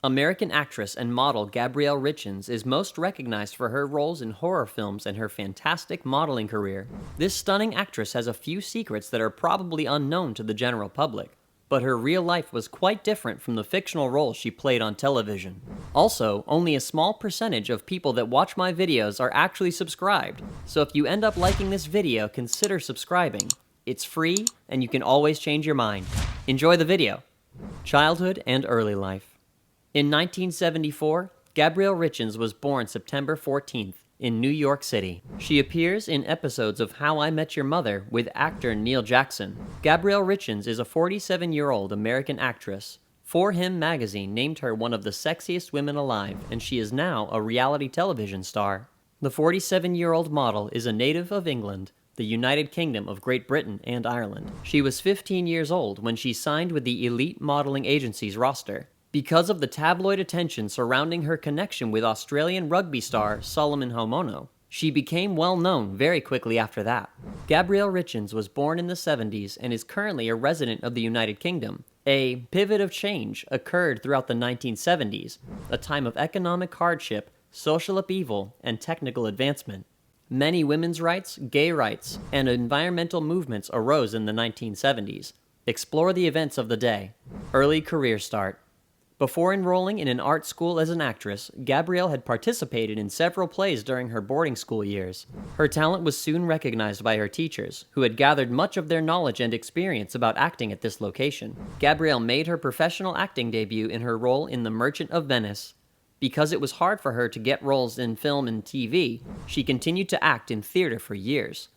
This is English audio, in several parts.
American actress and model Gabrielle Richens is most recognized for her roles in horror films and her fantastic modeling career. This stunning actress has a few secrets that are probably unknown to the general public, but her real life was quite different from the fictional roles she played on television. Also, only a small percentage of people that watch my videos are actually subscribed, so if you end up liking this video, consider subscribing. It's free, and you can always change your mind. Enjoy the video. Childhood and early life. In 1974, Gabrielle Richens was born September 14th in New York City. She appears in episodes of How I Met Your Mother with actor Neil Jackson. Gabrielle Richens is a 47-year-old American actress. For Him magazine named her one of the sexiest women alive, and she is now a reality television star. The 47-year-old model is a native of England, the United Kingdom of Great Britain and Ireland. She was 15 years old when she signed with the elite modeling agency's roster. Because of the tabloid attention surrounding her connection with Australian rugby star Solomon Homono, she became well known very quickly after that. Gabrielle Richens was born in the 70s and is currently a resident of the United Kingdom. A pivot of change occurred throughout the 1970s, a time of economic hardship, social upheaval, and technical advancement. Many women's rights, gay rights, and environmental movements arose in the 1970s. Explore the events of the day. Early career start. Before enrolling in an art school as an actress, Gabrielle had participated in several plays during her boarding school years. Her talent was soon recognized by her teachers, who had gathered much of their knowledge and experience about acting at this location. Gabrielle made her professional acting debut in her role in The Merchant of Venice. Because it was hard for her to get roles in film and TV, she continued to act in theater for years.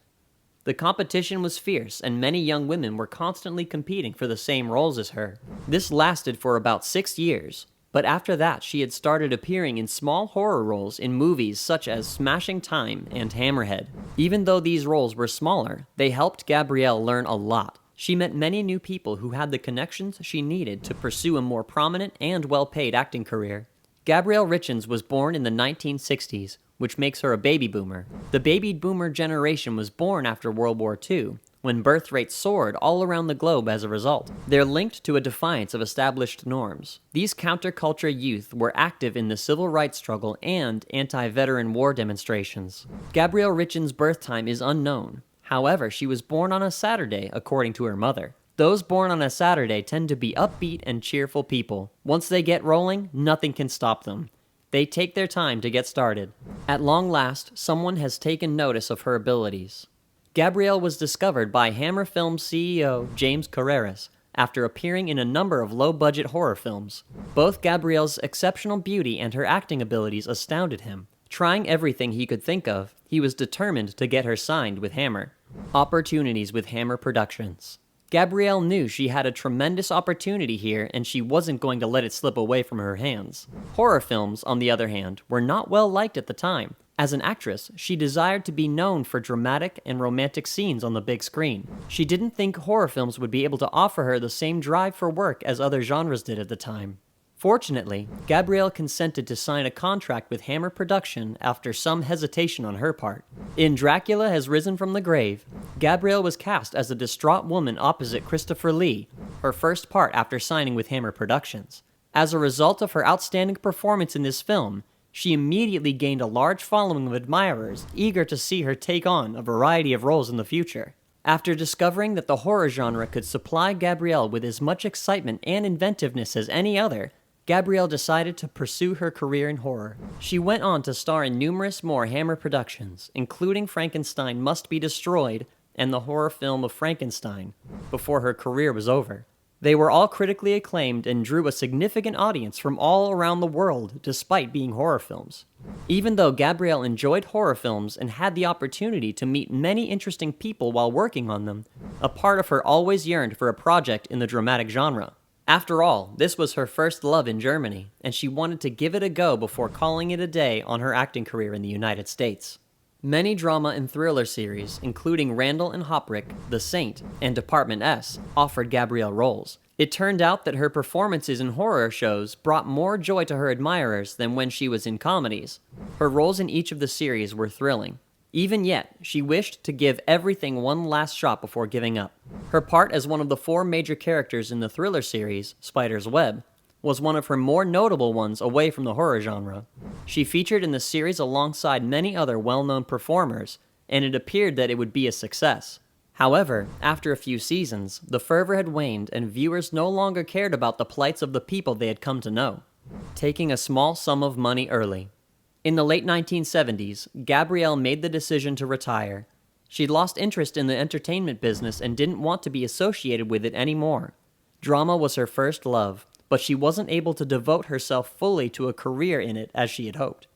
The competition was fierce, and many young women were constantly competing for the same roles as her. This lasted for about 6 years, but after that she had started appearing in small horror roles in movies such as Smashing Time and Hammerhead. Even though these roles were smaller, they helped Gabrielle learn a lot. She met many new people who had the connections she needed to pursue a more prominent and well-paid acting career. Gabrielle Richens was born in the 1960s, which makes her a baby boomer. The baby boomer generation was born after World War II, when birth rates soared all around the globe as a result. They're linked to a defiance of established norms. These counterculture youth were active in the civil rights struggle and anti-veteran war demonstrations. Gabrielle Richens' birth time is unknown. However, she was born on a Saturday, according to her mother. Those born on a Saturday tend to be upbeat and cheerful people. Once they get rolling, nothing can stop them. They take their time to get started. At long last, someone has taken notice of her abilities. Gabrielle was discovered by Hammer Films CEO James Carreras after appearing in a number of low-budget horror films. Both Gabrielle's exceptional beauty and her acting abilities astounded him. Trying everything he could think of, he was determined to get her signed with Hammer. Opportunities with Hammer Productions. Gabrielle knew she had a tremendous opportunity here, and she wasn't going to let it slip away from her hands. Horror films, on the other hand, were not well liked at the time. As an actress, she desired to be known for dramatic and romantic scenes on the big screen. She didn't think horror films would be able to offer her the same drive for work as other genres did at the time. Fortunately, Gabrielle consented to sign a contract with Hammer Production after some hesitation on her part. In Dracula Has Risen from the Grave, Gabrielle was cast as a distraught woman opposite Christopher Lee, her first part after signing with Hammer Productions. As a result of her outstanding performance in this film, she immediately gained a large following of admirers eager to see her take on a variety of roles in the future. After discovering that the horror genre could supply Gabrielle with as much excitement and inventiveness as any other, Gabrielle decided to pursue her career in horror. She went on to star in numerous more Hammer productions, including Frankenstein Must Be Destroyed and the horror film of Frankenstein, before her career was over. They were all critically acclaimed and drew a significant audience from all around the world despite being horror films. Even though Gabrielle enjoyed horror films and had the opportunity to meet many interesting people while working on them, a part of her always yearned for a project in the dramatic genre. After all, this was her first love in Germany, and she wanted to give it a go before calling it a day on her acting career in the United States. Many drama and thriller series, including Randall and Hoprick, The Saint, and Department S, offered Gabrielle roles. It turned out that her performances in horror shows brought more joy to her admirers than when she was in comedies. Her roles in each of the series were thrilling. Even yet, she wished to give everything one last shot before giving up. Her part as one of the 4 major characters in the thriller series, Spider's Web, was one of her more notable ones away from the horror genre. She featured in the series alongside many other well-known performers, and it appeared that it would be a success. However, after a few seasons, the fervor had waned and viewers no longer cared about the plights of the people they had come to know. Taking a small sum of money early. In the late 1970s, Gabrielle made the decision to retire. She'd lost interest in the entertainment business and didn't want to be associated with it anymore. Drama was her first love, but she wasn't able to devote herself fully to a career in it as she had hoped.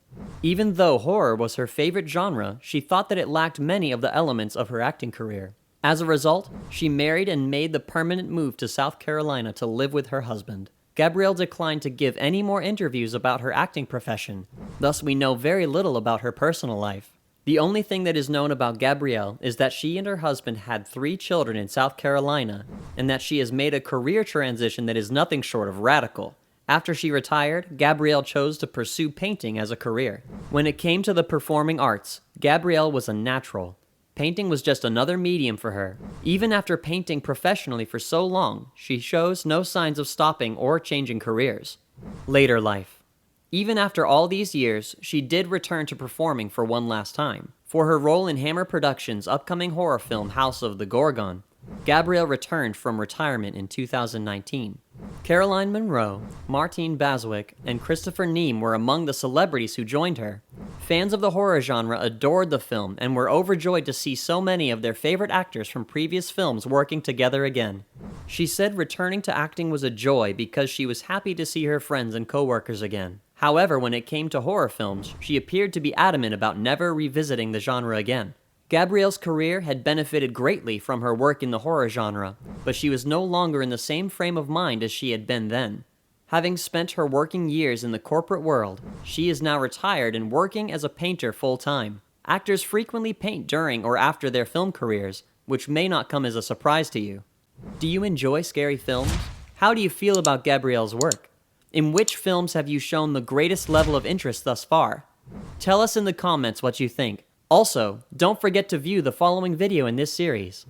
Even though horror was her favorite genre, she thought that it lacked many of the elements of her acting career. As a result, she married and made the permanent move to South Carolina to live with her husband. Gabrielle declined to give any more interviews about her acting profession, thus we know very little about her personal life. The only thing that is known about Gabrielle is that she and her husband had 3 children in South Carolina, and that she has made a career transition that is nothing short of radical. After she retired, Gabrielle chose to pursue painting as a career. When it came to the performing arts, Gabrielle was a natural. Painting was just another medium for her. Even after painting professionally for so long, she shows no signs of stopping or changing careers. Later life. Even after all these years, she did return to performing for one last time. For her role in Hammer Productions' upcoming horror film House of the Gorgon, Gabrielle returned from retirement in 2019. Caroline Munro, Martine Baswick, and Christopher Neame were among the celebrities who joined her. Fans of the horror genre adored the film and were overjoyed to see so many of their favorite actors from previous films working together again. She said returning to acting was a joy because she was happy to see her friends and co-workers again. However, when it came to horror films, she appeared to be adamant about never revisiting the genre again. Gabrielle's career had benefited greatly from her work in the horror genre, but she was no longer in the same frame of mind as she had been then. Having spent her working years in the corporate world, she is now retired and working as a painter full-time. Actors frequently paint during or after their film careers, which may not come as a surprise to you. Do you enjoy scary films? How do you feel about Gabrielle's work? In which films have you shown the greatest level of interest thus far? Tell us in the comments what you think. Also, don't forget to view the following video in this series.